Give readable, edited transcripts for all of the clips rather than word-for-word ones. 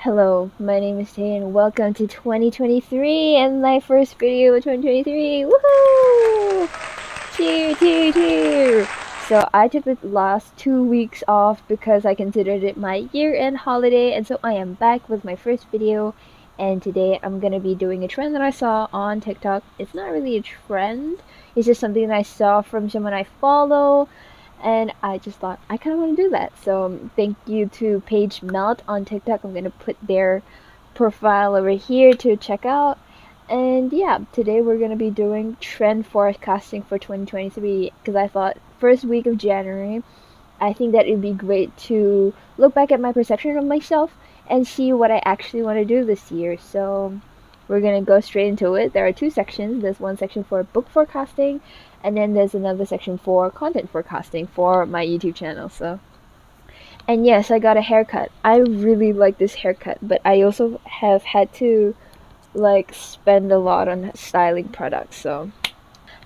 Hello, my name is Taie and welcome to 2023 and my first video of 2023. Woohoo! Cheer, cheer, cheer! So I took the last 2 weeks off because I considered it my year-end holiday, and so I am back with my first video. And today I'm gonna be doing a trend that I saw on TikTok. It's not really a trend, it's just something that I saw from someone I follow, and I just thought I kind of want to do that. So thank you to Paige Melt on TikTok. I'm gonna put their profile over here to check out. And yeah, today we're gonna be doing trend forecasting for 2023 because I thought first week of January, I think that it'd be great to look back at my perception of myself and see what I actually want to do this year. So we're gonna go straight into it. There are two sections. There's one section for book forecasting, and then there's another section for content forecasting for my YouTube channel. And yes, I got a haircut. I really like this haircut, but I also have had to spend a lot on styling products. So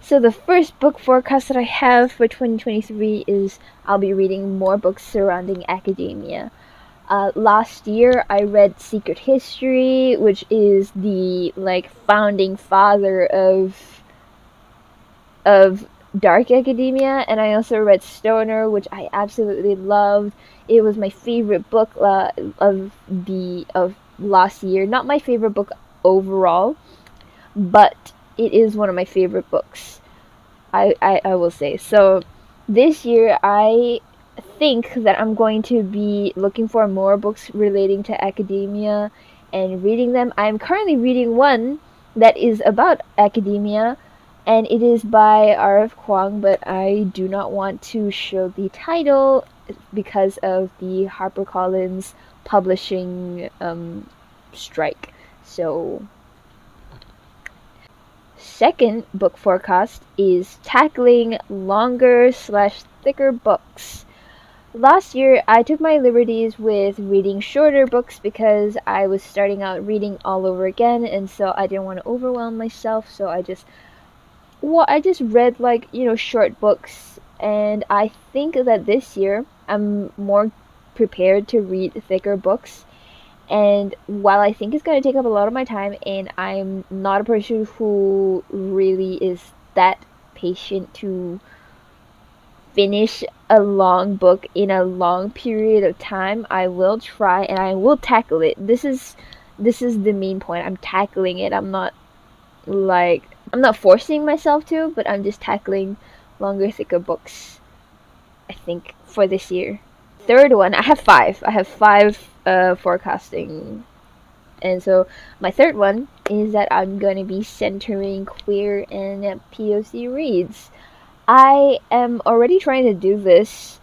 the first book forecast that I have for 2023 is I'll be reading more books surrounding academia. Last year I read Secret History, which is the founding father of dark academia, and I also read Stoner, which I absolutely loved. It was my favorite book of last year. Not my favorite book overall, but it is one of my favorite books. I will say. So this year I think that I'm going to be looking for more books relating to academia and reading them. I'm currently reading one that is about academia, and it is by R.F. Kuang, but I do not want to show the title because of the HarperCollins publishing strike. So second book forecast is tackling longer slash thicker books. Last year, I took my liberties with reading shorter books because I was starting out reading all over again, and so I didn't want to overwhelm myself. So I just read short books, and I think that this year I'm more prepared to read thicker books. And while I think it's going to take up a lot of my time, and I'm not a person who really is that patient to finish a long book in a long period of time, I will try and I will tackle it. This is the main point. I'm tackling it. I'm not forcing myself to, but I'm just tackling longer, thicker books, I think, for this year. Third one, I have five. I have five forecasting. And so my third one is that I'm going to be centering queer and POC reads. I am already trying to do this.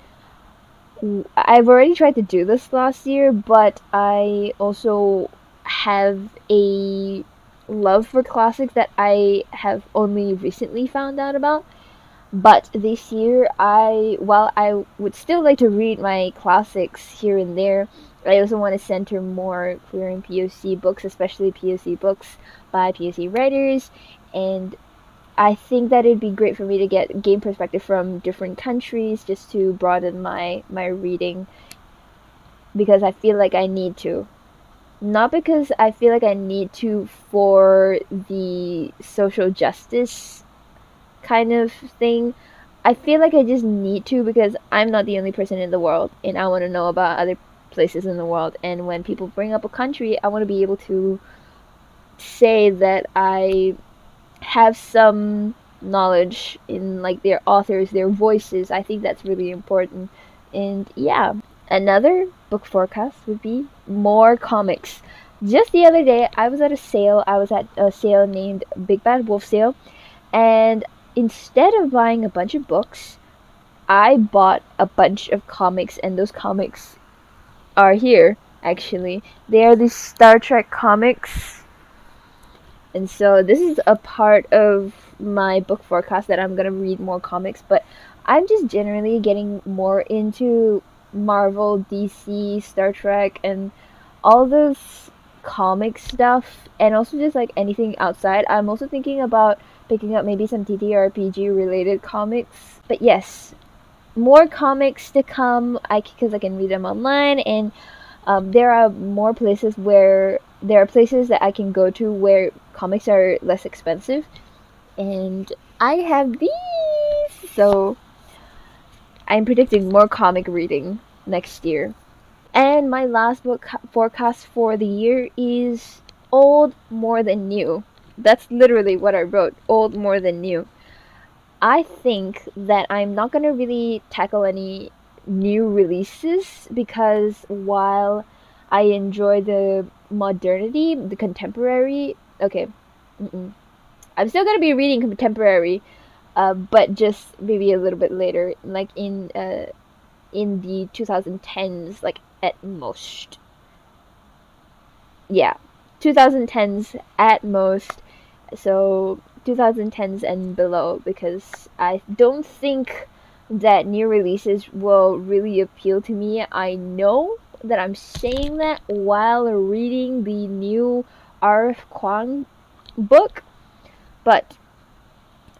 I've already tried to do this last year, but I also have a love for classics that I have only recently found out about. But this year, while I would still like to read my classics here and there, I also want to center more queer and POC books, especially POC books by POC writers. And I think that it'd be great for me to gain perspective from different countries just to broaden my reading, because I feel like I need to. Not because I feel like I need to for the social justice kind of thing. I feel like I just need to because I'm not the only person in the world, and I want to know about other places in the world. And when people bring up a country, I want to be able to say that I have some knowledge in their authors, their voices. I think that's really important. And yeah, another book forecast would be more comics. Just the other day, I was at a sale. I was at a sale named Big Bad Wolf Sale, and instead of buying a bunch of books, I bought a bunch of comics, and those comics are here, actually. They are these Star Trek comics. And so this is a part of my book forecast that I'm gonna read more comics, but I'm just generally getting more into Marvel, DC, Star Trek, and all those comic stuff, and also just anything outside. I'm also thinking about picking up maybe some TTRPG related comics. But yes, more comics to come. Because I can read them online, and There are more places where there are places that I can go to where comics are less expensive, and I have these, so I'm predicting more comic reading next year. And my last book forecast for the year is old more than new. That's literally what I wrote, old more than new. I think that I'm not going to really tackle any new releases because while I enjoy the modernity, the contemporary, okay, I'm still going to be reading contemporary, but just maybe a little bit later, like in the 2010s, like at most. Yeah, 2010s at most. So 2010s and below, because I don't think that new releases will really appeal to me. I know that I'm saying that while reading the new R.F. Kuang book, but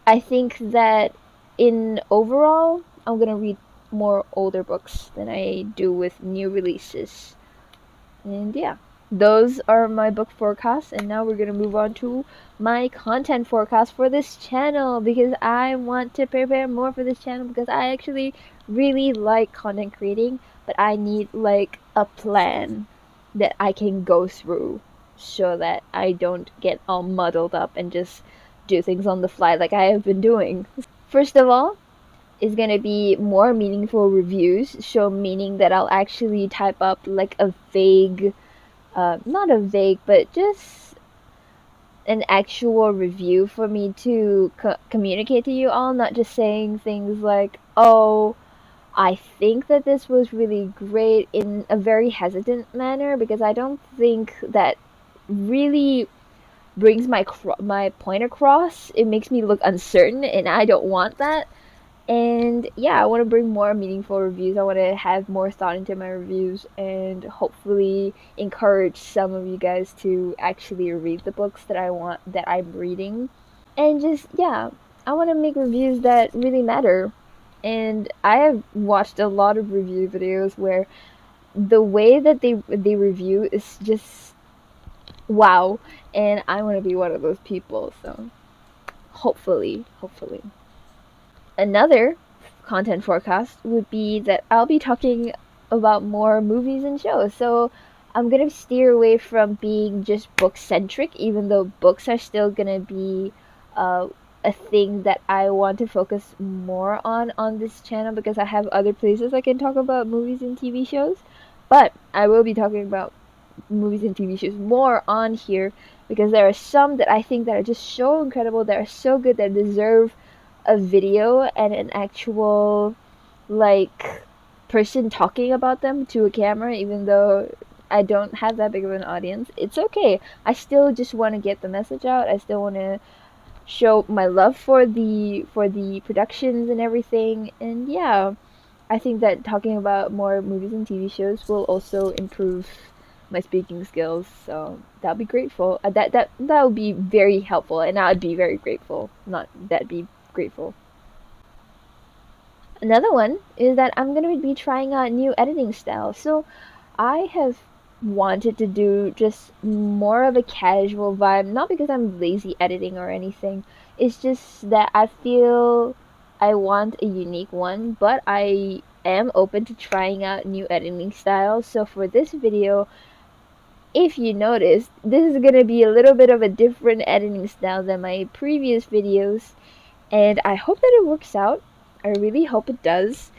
I think that in overall, I'm gonna read more older books than I do with new releases. And yeah, those are my book forecasts. And now we're going to move on to my content forecast for this channel, because I want to prepare more for this channel, because I actually really like content creating, but I need like a plan that I can go through so that I don't get all muddled up and just do things on the fly like I have been doing. First of all, is going to be more meaningful reviews, so meaning that I'll actually type up like a vague, not a vague, but just an actual review for me to communicate to you all, not just saying things like, oh, I think that this was really great, in a very hesitant manner, because I don't think that really brings my point across. It makes me look uncertain, and I don't want that. And yeah, I want to bring more meaningful reviews. I want to have more thought into my reviews and hopefully encourage some of you guys to actually read the books that I'm reading. And just yeah, I want to make reviews that really matter. And I have watched a lot of review videos where the way that they review is just wow, and I want to be one of those people. So hopefully. Another content forecast would be that I'll be talking about more movies and shows. So I'm gonna steer away from being just book centric, even though books are still gonna be uh, a thing that I want to focus more on this channel, because I have other places I can talk about movies and TV shows. But I will be talking about movies and TV shows more on here, because there are some that I think that are just so incredible, that are so good, that deserve a video and an actual like person talking about them to a camera. Even though I don't have that big of an audience, it's okay. I still just want to get the message out. I still want to show my love for the productions and everything. And yeah, I think that talking about more movies and TV shows will also improve my speaking skills. So that'll be grateful. That would be very helpful, and I'd be very grateful. Not that'd be grateful. Another one is that I'm gonna be trying out new editing styles. So I have wanted to do just more of a casual vibe, not because I'm lazy editing or anything. It's just that I feel I want a unique one, but I am open to trying out new editing styles. So for this video, if you notice, this is gonna be a little bit of a different editing style than my previous videos, and I hope that it works out. I really hope it does.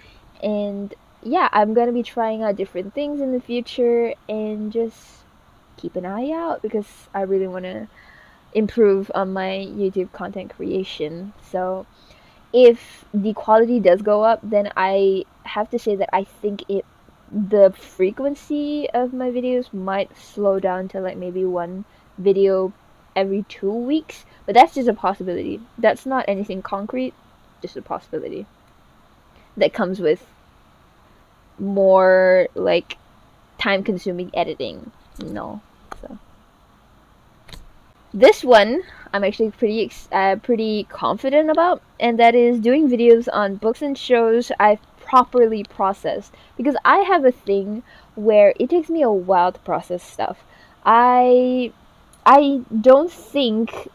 And yeah, I'm gonna be trying out different things in the future, and just keep an eye out, because I really want to improve on my YouTube content creation. So if the quality does go up, then I have to say that I think the frequency of my videos might slow down to like maybe one video every 2 weeks, but that's just a possibility. That's not anything concrete, just a possibility that comes with more like time consuming editing, so this one I'm actually pretty confident about, and that is doing videos on books and shows I properly processed, because I have a thing where it takes me a while to process stuff. I I don't think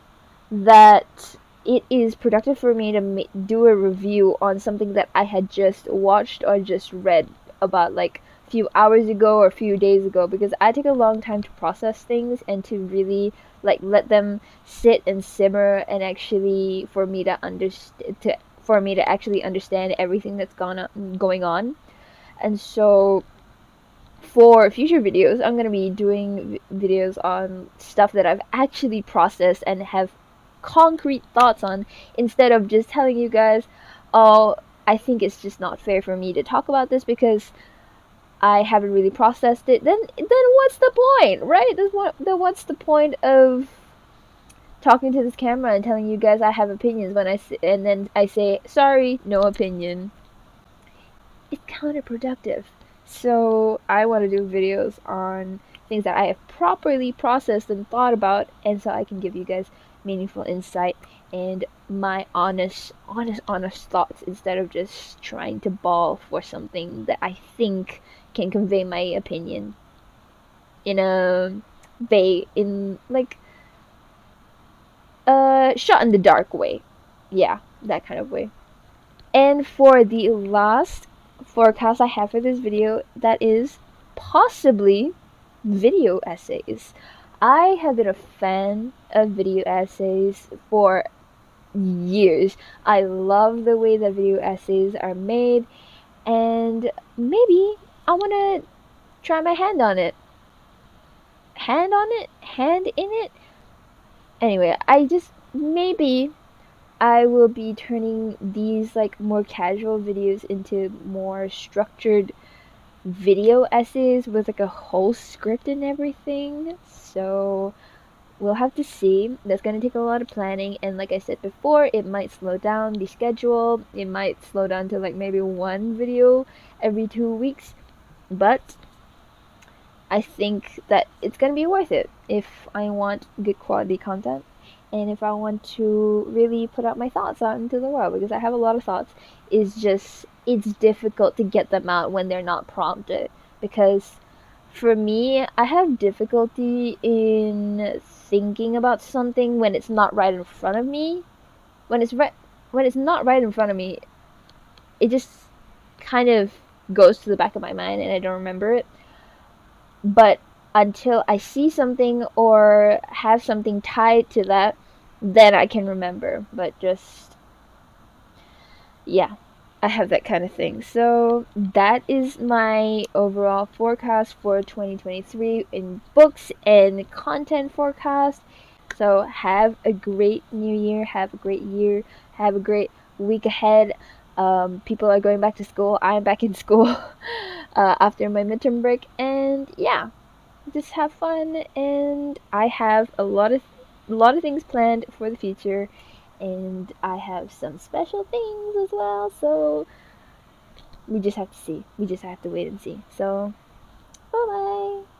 that it is productive for me to do a review on something that I had just watched or just read about like a few hours ago or a few days ago, because I take a long time to process things and to really like let them sit and simmer, and actually for me to understand, for me to actually understand everything that's going on. And so for future videos, I'm gonna be doing videos on stuff that I've actually processed and have concrete thoughts on, instead of just telling you guys, oh, I think it's just not fair for me to talk about this because I haven't really processed it. Then what's the point, right? Then what's the point of talking to this camera and telling you guys I have opinions when and then I say sorry, no opinion? It's counterproductive. So I want to do videos on things that I have properly processed and thought about, and so I can give you guys meaningful insight and my honest thoughts, instead of just trying to bawl for something that I think can convey my opinion in a in like a shot in the dark way. Yeah, that kind of way. And for the last forecast I have for this video, that is possibly video essays. I have been a fan of video essays for years. I love the way that video essays are made, and maybe I want to try my hand on it. Hand on it? Hand in it? Anyway, I just maybe I will be turning these like more casual videos into more structured video essays with like a whole script and everything. So we'll have to see. That's gonna take a lot of planning, and like I said before, it might slow down the schedule. It might slow down to like maybe one video every 2 weeks, but I think that it's gonna be worth it if I want good quality content, and if I want to really put out my thoughts out into the world, because I have a lot of thoughts. It's difficult to get them out when they're not prompted, because for me, I have difficulty in thinking about something when it's not right in front of me. When it's not right in front of me, it just kind of goes to the back of my mind and I don't remember it. But until I see something or have something tied to that, then I can remember. But just, yeah, I have that kind of thing. So that is my overall forecast for 2023 in books and content forecast. So have a great new year, have a great year, have a great week ahead. People are going back to school. I'm back in school after my midterm break, and yeah, just have fun. And I have a lot of things planned for the future, and I have some special things as well. So we just have to see. We just have to wait and see. So bye bye.